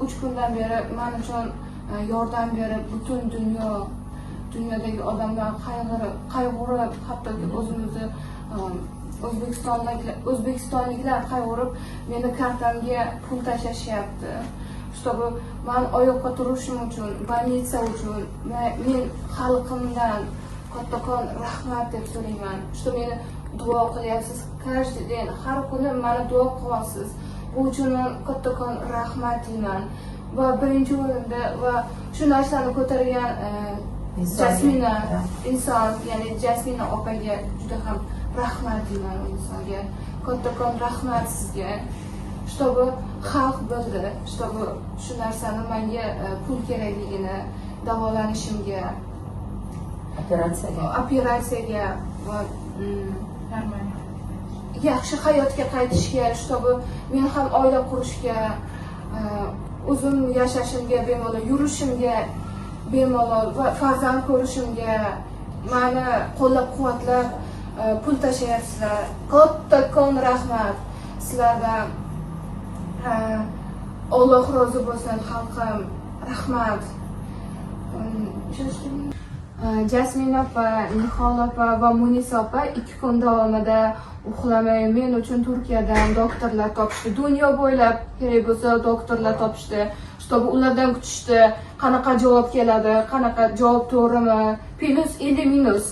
3 kundan beri men uchun yordam berib, butun dunyodagi odamlar qayg'urib, hattoki o'zimizni o'zbekistonliklar qayg'urib, meni kartamga pul tashlashyapti. Чтобы men oyoqqa turishim uchun, больница uchun men xalqimdan kattakon rahmat deb so'rayman. Что meni duo qilyapsiz, каждый день, har kuni meni duo qilyapsiz. Bu uchun men kattakon rahmat deyman. Va birinchi o'rinda va shu narsani ko'targan Jasmina inson, ya'ni Jasmina opaga juda ham rahmat deyman u insonga. Kattakon rahmat sizga. Чтобы xalq bildi, чтобы shu narsani menga pul kerakligini, davolanishimga, operatsiyaga va yaxshi hayotga qaytishga, чтобы men ham oila qurishga, o'zim yashashimga bemalol, yurishimga bemalol va farzand ko'rishimga meni qo'llab-quvvatlab pul tashlayapsizlar. Kattakon rahmat sizlardan. Alloh rozi bo'lsin xalqim. Rahmat. Jasmina opa, Nihol opa va Munisa opa 2 kun davomida uxlamay men uchun Turkiyadan doktorlar topishdi. Dunyo bo'ylab kerak bo'lsa doktorlar topishdi. Чтобы ulardan kutishdi, qanaqa javob keladi, qanaqa javob to'g'rimi, plus 50 minus.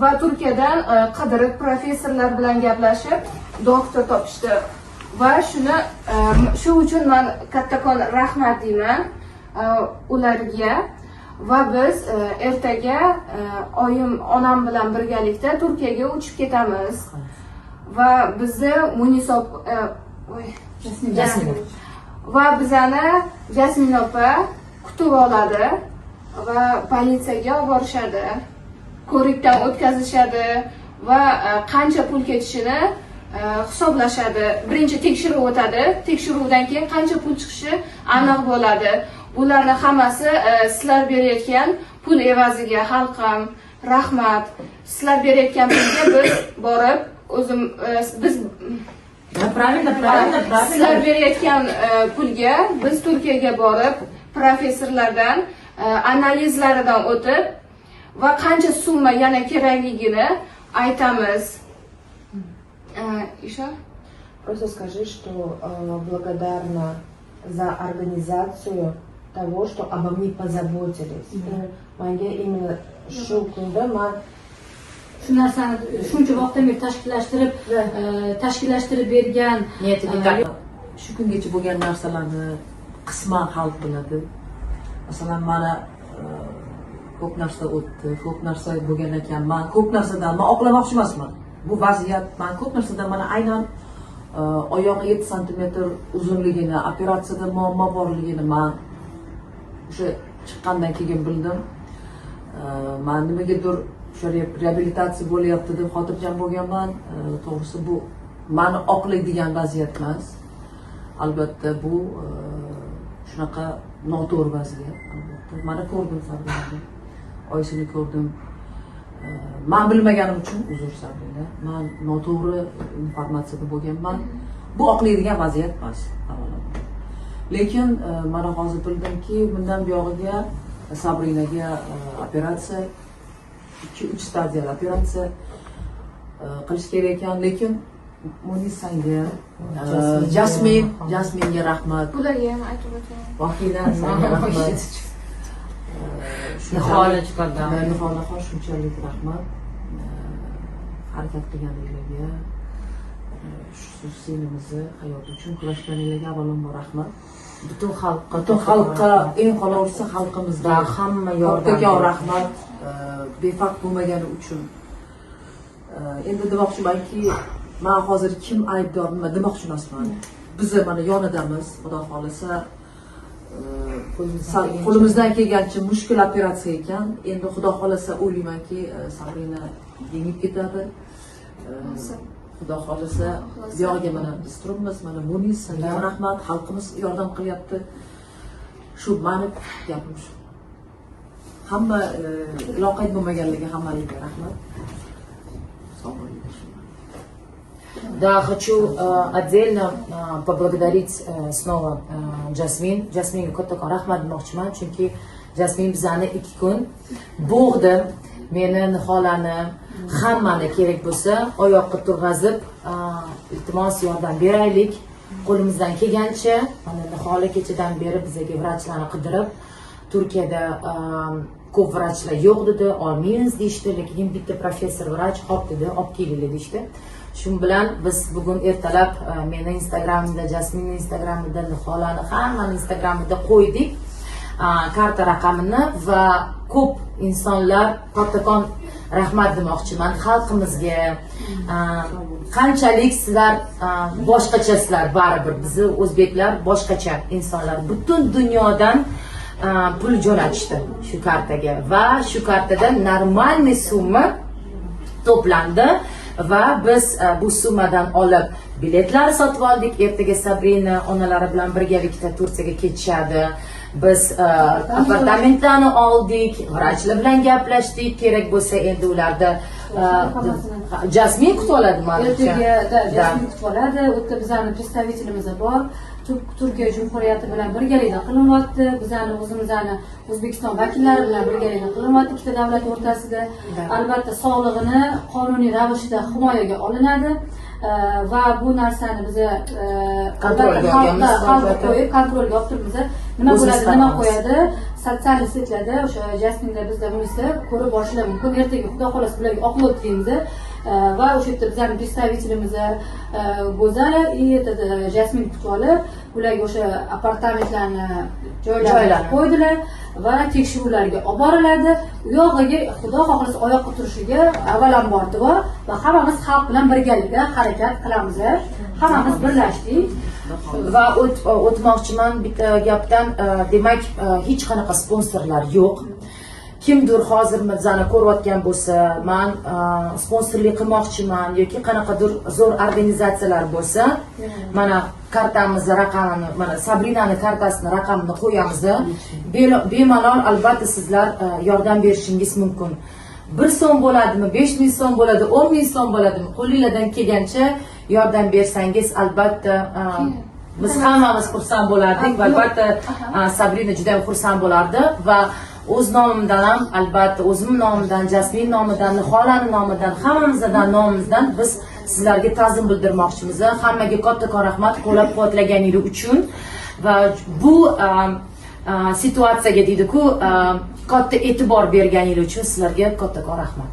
Va Turkiyadan qidirib professorlar bilan gaplashib doktor topishdi. Va shu uchun men kattakon rahmat deyman ularga. Va biz ertaga onam bilan birgalikda Turkiyaga uchib ketamiz. Va bizni Munisa va bizani Jasmina opa kutib oladi va politsiyaga olib borishadi. Ko'rikdan o'tkazishadi va qancha pul ketishini hisoblashadi. Birinchi tekshiruv o'tadi. Tekshiruvdan keyin qancha pul chiqishi aniq bo'ladi. Ularni hammasi sizlar berayotgan pul evaziga xalqim rahmat. Sizlar berayotgan pulga biz borib biz правильно. Sizlar berayotgan pulga biz Turkiyaga borib professorlardan analizlaridan o'tib va qancha summa yana kerakligini aytamiz. Еще? Просто скажи, что благодарна за организацию того, что обо мне позаботились. Menga именно shu kunda men shu narsani shuncha vaqtdan beri tashkillashtirib bergan shu kungacha bo'lgan narsalarni qisman xalq biladi. Masalan, mana ko'p narsa o'tdi, ko'p narsa bo'lgan ekan. Men ko'p narsadan oqlamoqchi emasman. Bu vaziyat, men ko'p narsadan mana aynan oyog'i 7 cm uzunligini, operatsiyada muammo borligini men o'sha chiqqandan keyin bildim. Men nimagadir o'sha reabilitatsiya bo'lyapti deb xotirjam bo'lganman. To'g'risi bu meni oqlaydigan vaziyat emas. Albatta bu shunaqa noto'g'ri vaziyat. Albatta mana ko'rdim Sabrina, Oysini ko'rdim. Men bilmaganim uchun uzr Sabrina. Men noto'g'ri informatsiyada bo'lganman. Bu oqlaydigan vaziyat emas. Lekin mana hozir bildimki, bundan buyog'iga Sabrinaga operatsiya 2-3 stadiyali operatsiya qilish kerak ekan, lekin Munisanga, Jasminga rahmat. Bularga ham aytib o'taman. Vahida senga rahmat. nihola chiqargan. Nihola shunchalik rahmat. Harakat qilganinglarga, shu sinimizni hayot uchun kurashganinglarga avvalambor rahmat. Butun xalqqa eng qolaversa xalqimizga hamma yordam rahmat. Befarq bo'lmagani uchun. Endi demoqchimanki, men hozir kim aybdor nima demoqchi emasman. Biz mana yonidamiz, xudo xolisa qo'limizdan kelgancha mushkul operatsiya ekan. Endi xudo xolisa o'ylaymanki, Sabrina yengib ketadi. Xudo xolisa buyog'iga mana biz turibmiz, mana Munis, senga rahmat, xalqimiz yordam qilyapti. Shu mani gapim shu. Hamma loqayd bo'lmaganligi hammaliga rahmat. Sog' bo'ling. Да, хочу отдельно поблагодарить снова Jasmin. Jasminga kattakon rahmat demoqchiman, chunki Jasmin bizani 2 kun bo'g'di. Meni, Niholani, hammani kerak bo'lsa oyoqqa turg'azib, iltimos yordam beraylik. Qo'limizdan kelgancha, mana Nihola kechadan beri bizga vrachlarni qidirib, Turkiyada ko'p vrachlar yo'q dedi, olmaymiz deyishdi, lekin bitta professor vrach hop dedi, olib kelinglar deyishdi. Shu bilan biz bugun ertalab meni Instagramimda, Jasminning Instagramida, Niholani hammani Instagramida qo'ydik karta raqamini va ko'p insonlar kattakon rahmat demoqchiman xalqimizga. Qanchalik sizlar boshqachasizlar, baribir bizni o'zbeklar boshqacha insonlar. Butun dunyodan pul jo'natishdi shu kartaga va shu kartada normalniy summa to'plandi va biz bu summadan olib biletlar sotib oldik. Ertaga Sabrina onalari bilan birgalikda Turkiyaga ketishadi. Biz apartamentlarni oldik, vrachlar bilan gaplashdik. Kerak bo'lsa endi ularda Jasmin kutib oladi menimcha. Ertaga Jasmin kutib oladi. U yerda bizning представителimiz bor. Turkiya Cumhuriyati bilan birgalikda qilinyapti. Bizning o'zimizni O'zbekiston vakillari bilan birgalikda qilinyapti ikkita davlat o'rtasida. Albatta sog'lig'ini qonuniy ravishda himoyaga olinadi va bu narsani biz xalqqa qo'yib kontrolga olib turibmiz. Nima bo'ladi, nima qo'yadi? Sotsial setlarda o'sha Jasminda bizda bunisi ko'rib borishlari mumkin. Ertaga xudo xohlasa bularga oqlov deymiz va o'sha yerda bizning представителimiz Go'zal Jasmin kutib olib, ularga o'sha apartamentlarni joylarga qo'ydilar va tekshiruvlarga olib boriladi. U yog'iga xudo xohlasa oyoqqa turishiga avvalambor va hammamiz xalq bilan birgalikda harakat qilamiz. Hammamiz birlashdik. Va o'tmoqchiman bitta gapdan, demak hech qanaqa sponsorlar yo'q. Kimdir hozir bizani ko'rayotgan bo'lsa, men sponsorlik qilmoqchiman yoki qanaqadir zo'r organizatsiyalar bo'lsa, mana kartamiz raqamini, mana Sabrinani kartasini raqamini qo'yamiz. Bemalol albatta sizlar yordam berishingiz mumkin. 1 so'm bo'ladimi, 5000 so'm bo'ladi, 10000 so'm bo'ladimi, qo'lingizdan kelgancha yordam bersangiz albatta biz hammamiz xursand bo'lardik va albatta Sabrina juda ham xursand bo'lardi va o'z nomimdan ham, albatta o'zim nomimdan, Jasmin nomidan, Niholani nomidan, hammamizdan nomimizdan biz sizlarga ta'zim bildirmoqchimiz. Hammaga kattakon rahmat qo'llab-quvvatlaganingiz uchun va bu situatsiyaga deydi-ku, katta e'tibor berganingiz uchun sizlarga kattakon rahmat.